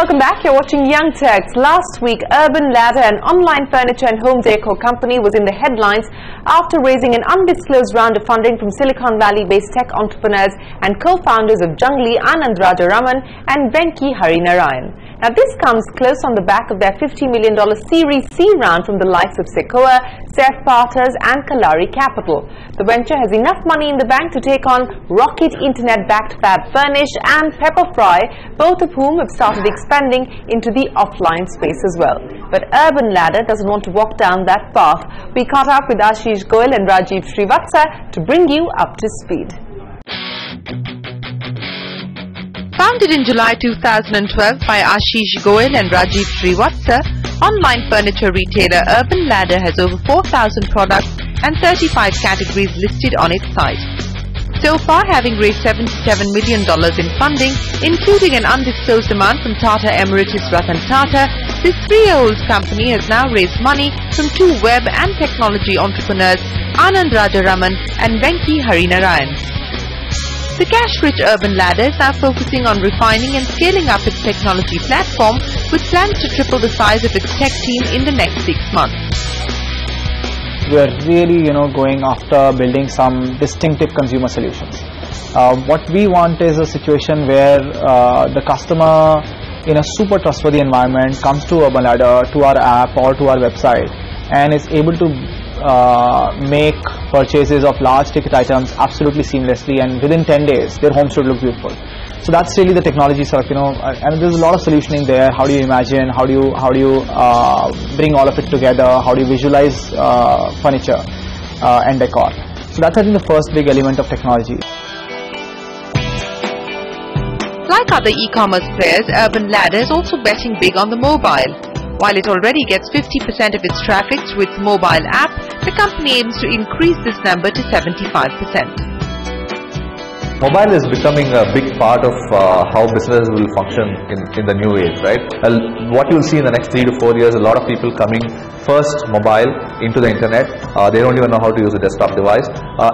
Welcome back. You're watching Young Turks. Last week, Urban Ladder, an online furniture and home decor company, was in the headlines after raising an undisclosed round of funding from Silicon Valley-based tech entrepreneurs and co-founders of Jungli, Anand Rajaraman and Venki Harinarayan. Now, this comes close on the back of their $50 million Series C round from the likes of Sequoia, Seth Partners and Kalari Capital. The venture has enough money in the bank to take on Rocket Internet-backed Fab Furnish and Pepperfry, both of whom have started expanding into the offline space as well. But Urban Ladder doesn't want to walk down that path. We caught up with Ashish, Goel and Rajiv Srivatsa to bring you up to speed. Founded in July 2012 by Ashish, Goel and Rajiv Srivatsa, online furniture retailer Urban Ladder has over 4,000 products and 35 categories listed on its site. So far, having raised $77 million in funding, including an undisclosed amount from Tata Emeritus Ratan Tata, this 3-year-old company has now raised money from two web and technology entrepreneurs, Anand Rajaraman and Venki Harinarayan. The cash-rich Urban Ladder is now focusing on refining and scaling up its technology platform with plans to triple the size of its tech team in the next 6 months. We are really, going after building some distinctive consumer solutions. What we want is a situation where the customer in a super trustworthy environment comes to Urban Ladder, to our app or to our website and is able to make purchases of large ticket items absolutely seamlessly, and within 10 days their home should look beautiful. So that's really the technology sort of, and there's a lot of solutioning there. How do you imagine, how do you bring all of it together, how do you visualize furniture and decor. So that's, I think, the first big element of technology. Like other e-commerce players, Urban Ladder is also betting big on the mobile. While it already gets 50% of its traffic through its mobile app, the company aims to increase this number to 75%. Mobile is becoming a big part of how businesses will function in the new age, right? What you'll see in the next 3 to 4 years, a lot of people coming first mobile into the internet. They don't even know how to use a desktop device.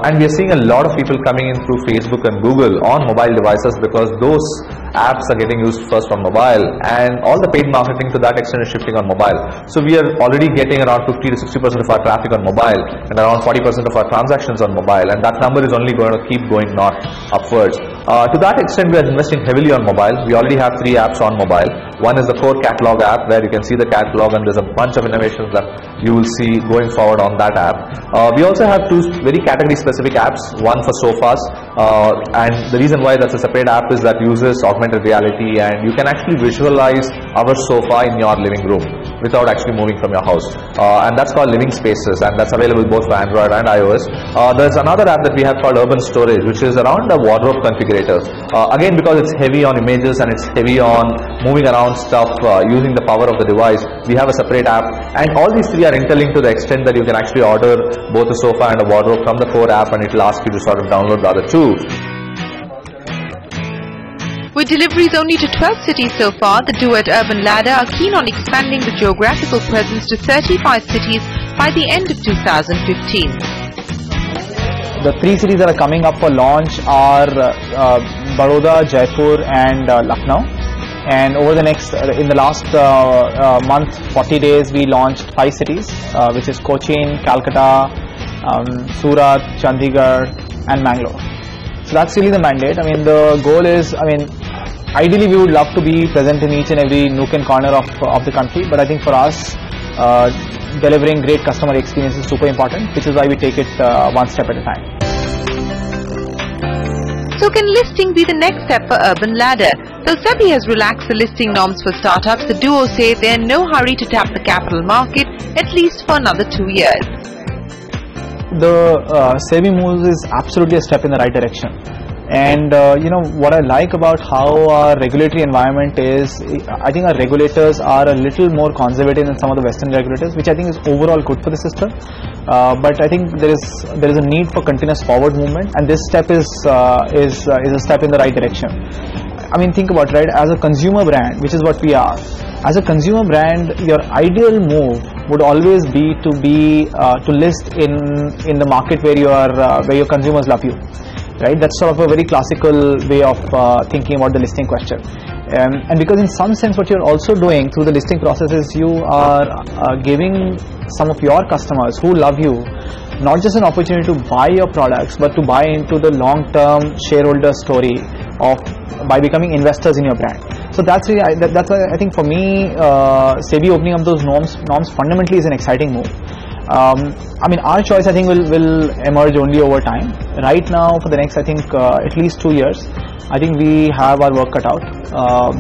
And we are seeing a lot of people coming in through Facebook and Google on mobile devices because those apps are getting used first on mobile, and all the paid marketing to that extent is shifting on mobile. So we are already getting around 50 to 60% of our traffic on mobile and around 40% of our transactions on mobile, and that number is only going to keep going north upwards. To that extent, we are investing heavily on mobile. We already have 3 apps on mobile. One is the core catalog app where you can see the catalog, and there's a bunch of innovations that you will see going forward on that app. We also have 2 very category specific apps, one for sofas, and the reason why that's a separate app is that uses augmented reality, and you can actually visualize our sofa in your living room without actually moving from your house, and that's called Living Spaces, and that's available both for Android and iOS. There's another app that we have called Urban Storage, which is around the wardrobe configurators. Again, because it's heavy on images and it's heavy on moving around stuff using the power of the device, we have a separate app, and all these 3 are interlinked to the extent that you can actually order both a sofa and a wardrobe from the core app, and it will ask you to sort of download the other 2. With deliveries only to 12 cities so far, the duo at Urban Ladder are keen on expanding the geographical presence to 35 cities by the end of 2015. The 3 cities that are coming up for launch are Baroda, Jaipur and Lucknow. And over the in the last month, 40 days, we launched 5 cities, which is Cochin, Calcutta, Surat, Chandigarh and Mangalore. So that's really the mandate. I mean, the goal is, ideally we would love to be present in each and every nook and corner of the country, but I think for us, delivering great customer experience is super important, which is why we take it one step at a time. So can listing be the next step for Urban Ladder? Though SEBI has relaxed the listing norms for startups, the duo say they are in no hurry to tap the capital market, at least for another 2 years. The SEBI moves is absolutely a step in the right direction. And what I like about how our regulatory environment is, I think our regulators are a little more conservative than some of the Western regulators, which I think is overall good for the system. But I think there is a need for continuous forward movement, and this step is a step in the right direction. I mean, think about it, right? As a consumer brand, which is what we are, as a consumer brand, your ideal move would always be to list in the market where your consumers love you. Right? That's sort of a very classical way of thinking about the listing question. And because in some sense what you're also doing through the listing process is you are giving some of your customers who love you not just an opportunity to buy your products, but to buy into the long-term shareholder story of by becoming investors in your brand. So that's really, that's why I think for me SEBI opening up those norms fundamentally is an exciting move. I mean, our choice I think will emerge only over time. Right now, for the next I think at least 2 years, I think we have our work cut out.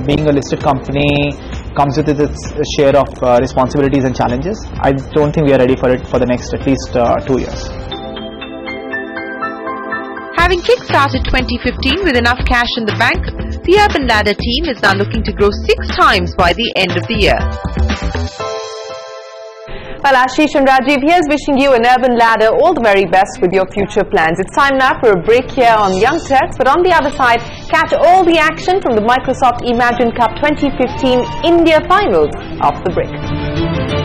Being a listed company comes with its share of responsibilities and challenges. I don't think we are ready for it for the next at least 2 years. Having kick-started 2015 with enough cash in the bank, the Urban Ladder team is now looking to grow 6 times by the end of the year. Well, Ashish and Rajiv, here's wishing you and Urban Ladder all the very best with your future plans. It's time now for a break here on Young Turks, but on the other side, catch all the action from the Microsoft Imagine Cup 2015 India Finals after the break.